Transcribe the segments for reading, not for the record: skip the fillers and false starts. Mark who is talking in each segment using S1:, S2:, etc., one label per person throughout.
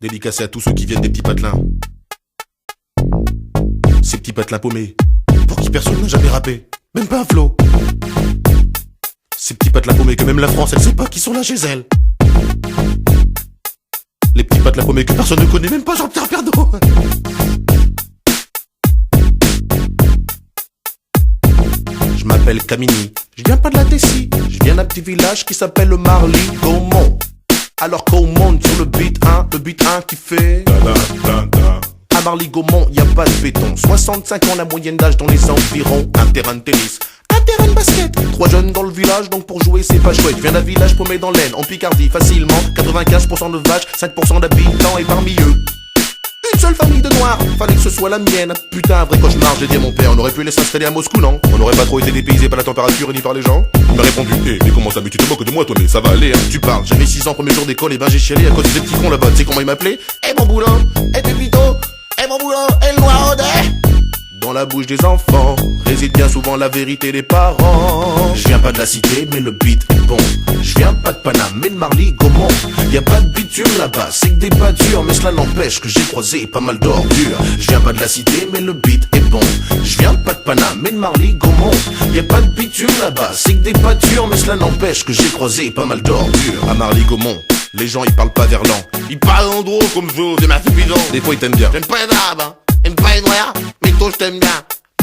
S1: Dédicacé à tous ceux qui viennent des petits patelins. Ces petits patelins paumés, pour qui personne n'a jamais rappé, même pas un flow. Ces petits patelins paumés que même la France, elle sait pas qui sont là chez elle. Les petits patelins paumés que personne ne connaît, même pas Jean-Pierre Pernaut. Je m'appelle Camini, je viens pas de la Tessie, je viens d'un petit village qui s'appelle le Marly-Gaumont. Alors qu'on monte sur le beat 1 qui fait à Marly-Gaumont, y a pas de béton. 65 ans la moyenne d'âge dans les environs. Un terrain de tennis, un terrain de basket. 3 jeunes dans le village, donc pour jouer c'est pas chouette. Je viens d'un village paumé dans l'Aisne, en Picardie, facilement 95% de vaches, 5% d'habitants. Et parmi eux, une seule famille de noirs, fallait que ce soit la mienne. Putain, un vrai cauchemar, j'ai dit à mon père. On aurait pu les s'installer à Moscou, non? On n'aurait pas trop été dépaysé par la température ni par les gens. Il m'a répondu, mais comment ça, mais tu te moques de moi toi, mais ça va aller, hein. Tu parles, j'avais 6 ans, premier jour d'école, et ben j'ai chialé à cause des petits cons là-bas. Tu sais comment il m'appelait? Eh mon boulot, eh Pépito, eh mon boulot, eh le noir dans la bouche des enfants réside bien souvent la vérité des parents. Je viens pas de la cité, mais le beat est bon. Je viens pas de Paname, mais de Marly-Gaumont. Y a pas de bitume là-bas, c'est que des pâtures, mais cela n'empêche que j'ai croisé pas mal d'ordures. Je viens pas de la cité, mais le beat est bon. Je viens pas de Paname, mais de Marly-Gaumont. Y a pas de bitume là-bas, c'est que des pâtures, mais cela n'empêche que j'ai croisé pas mal d'ordures. À Marly-Gaumont, les gens ils parlent pas verlan. Ils parlent en gros comme vous, c'est ma suffisant. Des fois ils t'aiment bien. J'aime pas les arabes, hein. J'aime pas les noirs, mais toi je t'aime bien.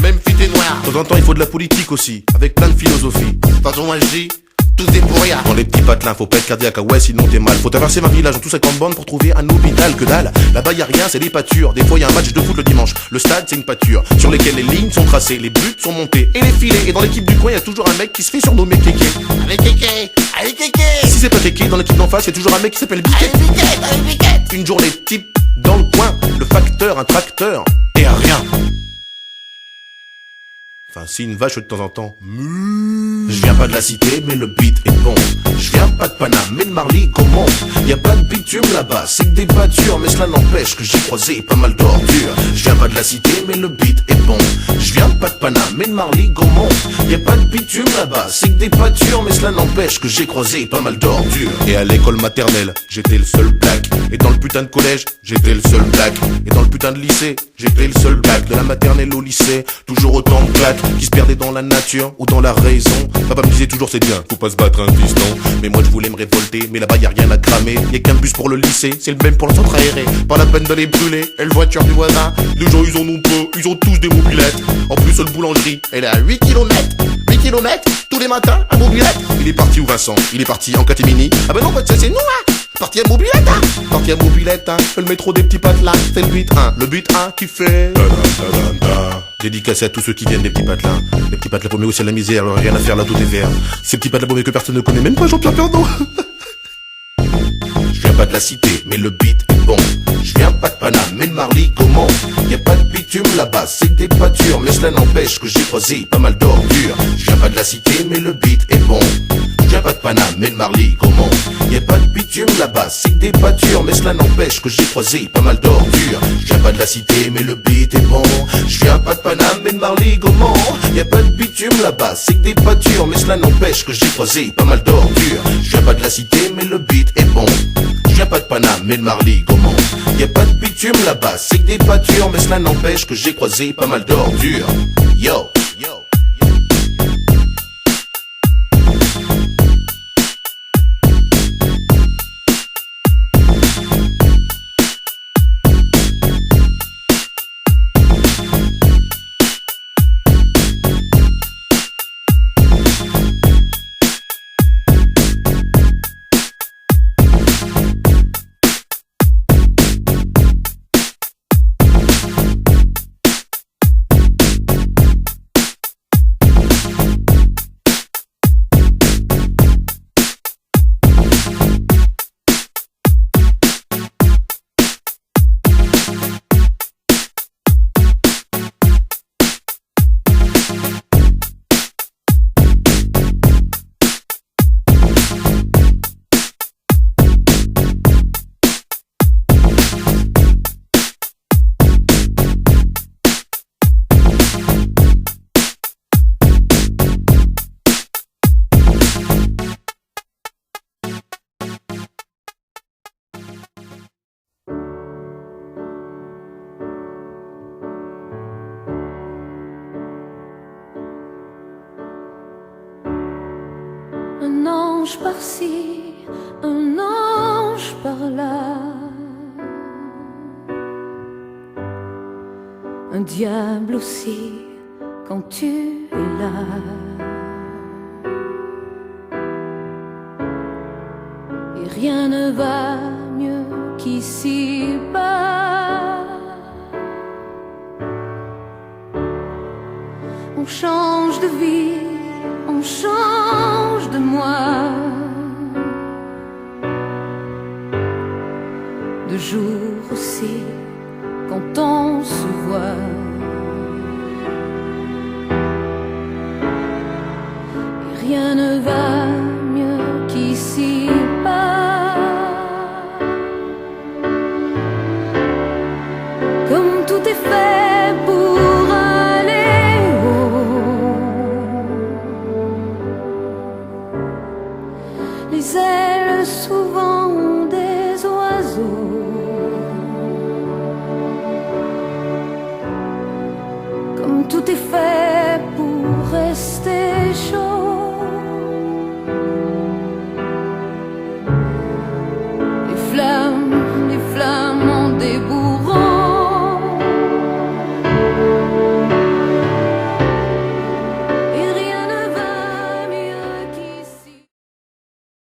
S1: Même si t'es noir. De temps en temps il faut de la politique aussi, avec plein de philosophie. De toute façon moi je dis, tous des pourriards. Dans les petits patelins, faut pas être cardiaque, ah ouais sinon t'es mal. Faut traverser ma village en tout 50 bandes pour trouver un hôpital, que dalle. Là-bas y a rien, c'est des pâtures. Des fois y a un match de foot le dimanche. Le stade c'est une pâture, sur lesquelles les lignes sont tracées, les buts sont montés et les filets. Et dans l'équipe du coin y a toujours un mec qui se fait surnommer Kéké. Allez Kéké, allez Kéké. Si c'est pas Kéké, dans l'équipe d'en face y a toujours un mec qui s'appelle Biquet. Allez Biquet, allez Biquet. Une journée type dans le coin, le facteur, un tracteur et à rien. Enfin, si une vache de temps en temps. Je viens pas de la cité, mais le beat est bon. Je viens pas de Paname, mais de Marly-Gaumont. Y a pas de bitume là-bas, c'est que des pâtures, mais cela n'empêche que j'ai croisé pas mal d'ordures. Je viens pas de la cité, mais le beat est bon. Je viens pas de Paname, mais de Marly-Gaumont. Y a pas de bitume là-bas, c'est que des pâtures, mais cela n'empêche que j'ai croisé pas mal d'ordures. Et à l'école maternelle, j'étais le seul black. Et dans le putain de collège, j'étais le seul black. Et dans le putain de lycée, j'étais le seul black. De la maternelle au lycée, toujours autant de black qui se perdaient dans la nature ou dans la raison. Papa me disait toujours c'est bien, faut pas se battre un piston. Mais moi je voulais me révolter, mais là-bas y a rien à cramer. Y'a qu'un bus pour le lycée, c'est le même pour le centre aéré. Pas la peine d'aller brûler, et le voiture du voisin. Les gens ils en ont peu, ils ont tous des mobilettes. En plus seule boulangerie, elle est à 8 km. 8 km, tous les matins, un mobilette. Il est parti où Vincent? Il est parti en catémini. Ah ben non, c'est nous hein. Parti à mobilette hein. Parti à mobilette hein. Le métro des petits patelins, c'est le but 1. Le but 1 qui fait dédicacé à tous ceux qui viennent des petits patelins. Les petits patelins paumés aussi à la misère, alors rien à faire là, tout est vert. Ces petits patelins paumés que personne ne connaît, même pas Jean-Pierre Pernaut. Je viens pas de la cité, mais le beat est bon. Je viens pas de Paname, mais de Marly-Gaumont. Y a pas de bitume là-bas, c'est des pâtures, mais cela n'empêche que j'ai croisé pas mal d'ordures. Je viens pas de la cité, mais le beat est bon. Je viens pas de Paname, mais de Marly-Gaumont. Y a pas de bitume là-bas, c'est des pâtures, mais cela n'empêche que j'ai croisé pas mal d'ordures. Je viens pas de la cité, mais le beat est bon. Je viens pas de Paname, mais de Marly-Gaumont. Y a pas de bitume là-bas, c'est des pâtures, mais cela n'empêche que j'ai croisé pas mal d'ordures. Je viens pas de la cité, mais le beat est bon. Je viens pas de Paname, mais de Marly-Gaumont. Y a pas de bitume là-bas, c'est des pâtures, mais cela n'empêche que j'ai croisé pas mal d'ordures. Yo, yo.
S2: un ange par-ci, un ange par-là, un diable aussi quand tu es là. Et rien ne va mieux qu'ici-bas. On change de vie, on change de moi, de jour aussi quand on se voit. Et rien ne va mieux qu'ici-bas. Comme tout est fait pour aller haut, les ailes souvent des oiseaux. Comme tout est fait